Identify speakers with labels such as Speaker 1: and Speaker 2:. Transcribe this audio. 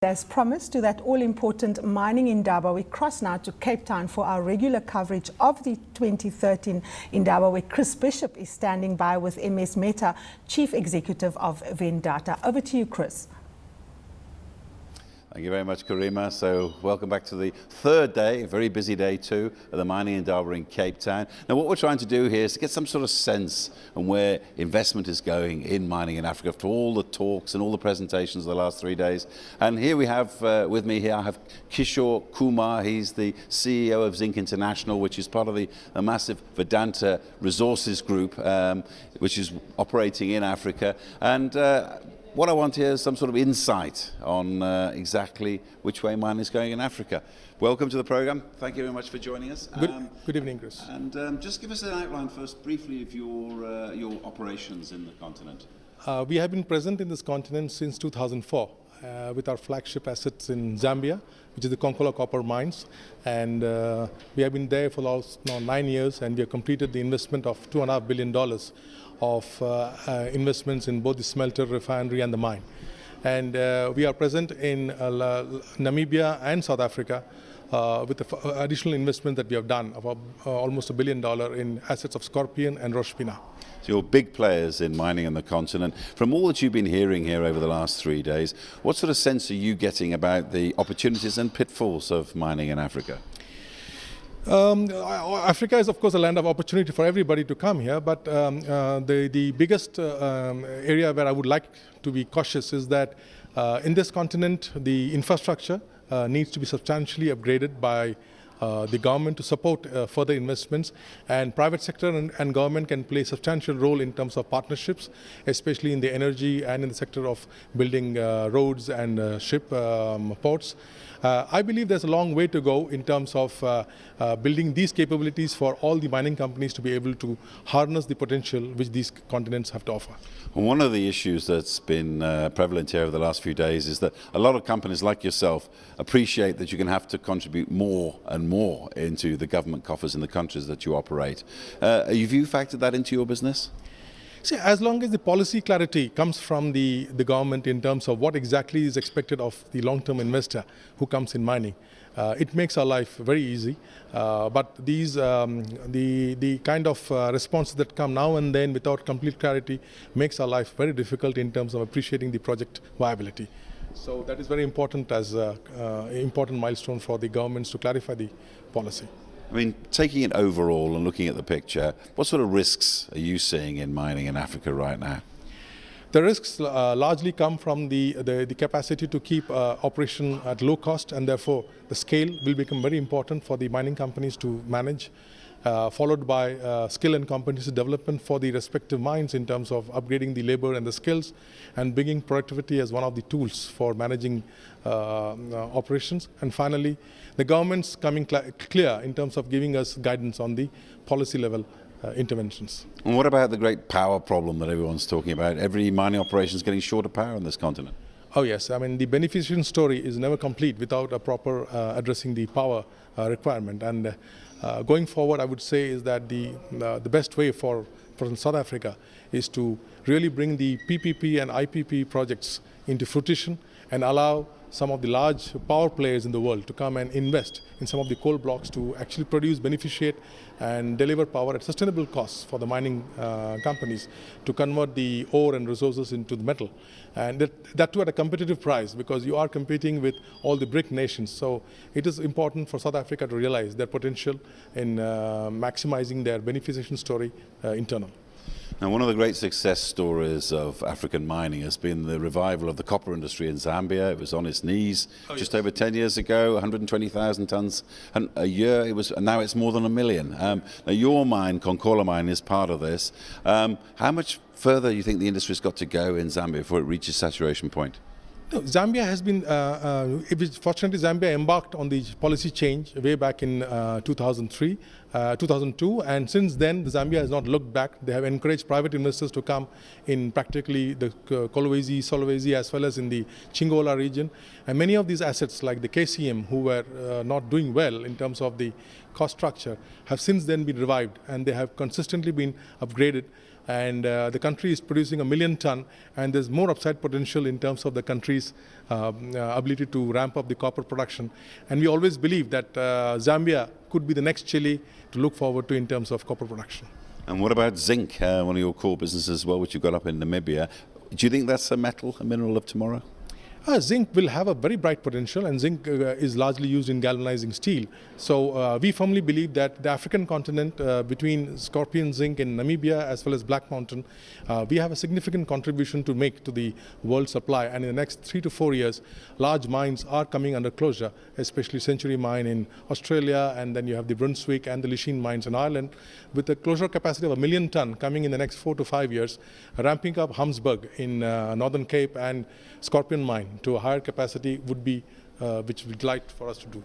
Speaker 1: As promised, to that all-important Mining Indaba, we cross now to Cape Town for our regular coverage of the 2013 Indaba, where Chris Bishop is standing by with MS Mehta, Chief Executive of Vendata. Over to you, Chris.
Speaker 2: Thank you very much, Karima. So welcome back to the third day, a very busy day too, of the Mining Indaba in Cape Town. Now what we're trying to do here is to get some sort of sense on where investment is going in mining in Africa after all the talks and all the presentations of the last 3 days. And here we have, with me here, I have Kishore Kumar. He's the CEO of Zinc International, which is part of the massive Vedanta Resources Group, which is operating in Africa. And what I want here is some sort of insight on exactly which way mining is going in Africa. Welcome to the program. Thank you very much for joining us.
Speaker 3: Good evening, Chris.
Speaker 2: And just give us an outline first, briefly, of your operations in the continent.
Speaker 3: We have been present in this continent since 2004 with our flagship assets in Zambia, which is the Konkola Copper Mines. And we have been there for the last 9 years, and we have completed the investment of $2.5 billion of investments in both the smelter, refinery and the mine. And we are present in Namibia and South Africa with the additional investment that we have done of almost $1 billion in assets of Scorpion and Roshpina.
Speaker 2: So you're big players in mining on the continent. From all that you've been hearing here over the last 3 days, what sort of sense are you getting about the opportunities and pitfalls of mining in Africa?
Speaker 3: Africa is, of course, a land of opportunity for everybody to come here, but the biggest area where I would like to be cautious is that in this continent, the infrastructure needs to be substantially upgraded by the government to support further investments, and private sector and government can play a substantial role in terms of partnerships, especially in the energy and in the sector of building roads and ship ports. I believe there's a long way to go in terms of building these capabilities for all the mining companies to be able to harness the potential which these continents have to offer.
Speaker 2: One of the issues that's been prevalent here over the last few days is that a lot of companies like yourself appreciate that you're going to have to contribute more and more into the government coffers in the countries that you operate. Have you factored that into your business?
Speaker 3: See, as long as the policy clarity comes from the government in terms of what exactly is expected of the long-term investor who comes in mining, it makes our life very easy. But these, the kind of responses that come now and then without complete clarity makes our life very difficult in terms of appreciating the project viability. So that is very important as an important milestone for the governments to clarify the policy.
Speaker 2: I mean, taking it overall and looking at the picture, what sort of risks are you seeing in mining in Africa right now?
Speaker 3: The risks largely come from the capacity to keep operation at low cost, and therefore the scale will become very important for the mining companies to manage, followed by skill and competency development for the respective mines in terms of upgrading the labor and the skills and bringing productivity as one of the tools for managing operations. And finally, the government's coming clear in terms of giving us guidance on the policy level interventions.
Speaker 2: And what about the great power problem that everyone's talking about? Every mining operation is getting short of power on this continent.
Speaker 3: Oh yes, I mean the beneficiation story is never complete without a proper addressing the power requirement. And going forward, I would say is that the best way for South Africa is to really bring the PPP and IPP projects into fruition and allow some of the large power players in the world to come and invest in some of the coal blocks to actually produce, beneficiate and deliver power at sustainable costs for the mining companies to convert the ore and resources into the metal. And that too at a competitive price, because you are competing with all the BRIC nations. So it is important for South Africa to realize their potential in maximizing their beneficiation story internal.
Speaker 2: Now, one of the great success stories of African mining has been the revival of the copper industry in Zambia. It was on its knees just over 10 years ago, 120,000 tons a year. And now it's more than 1 million. Now, your mine, Konkola Mine, is part of this. How much further do you think the industry's got to go in Zambia before it reaches saturation point?
Speaker 3: No, Zambia has been, fortunately Zambia embarked on the policy change way back in 2002, and since then Zambia has not looked back. They have encouraged private investors to come in practically the Kolwezi, Solwezi as well as in the Chingola region, and many of these assets like the KCM, who were not doing well in terms of the cost structure, have since then been revived, and they have consistently been upgraded and the country is producing 1 million ton, and there's more upside potential in terms of the country's ability to ramp up the copper production. And we always believe that Zambia could be the next Chile to look forward to in terms of copper production.
Speaker 2: And what about zinc, one of your core businesses as well, which you've got up in Namibia? Do you think that's a metal, a mineral of tomorrow?
Speaker 3: Zinc will have a very bright potential, and zinc is largely used in galvanizing steel. So we firmly believe that the African continent, between Scorpion Zinc in Namibia as well as Black Mountain, we have a significant contribution to make to the world supply. And in the next 3 to 4 years, large mines are coming under closure, especially Century Mine in Australia, and then you have the Brunswick and the Lisheen mines in Ireland, with a closure capacity of 1 million ton coming in the next 4 to 5 years, ramping up Humsburg in Northern Cape and Scorpion Mine to a higher capacity would be which we'd like for us to do.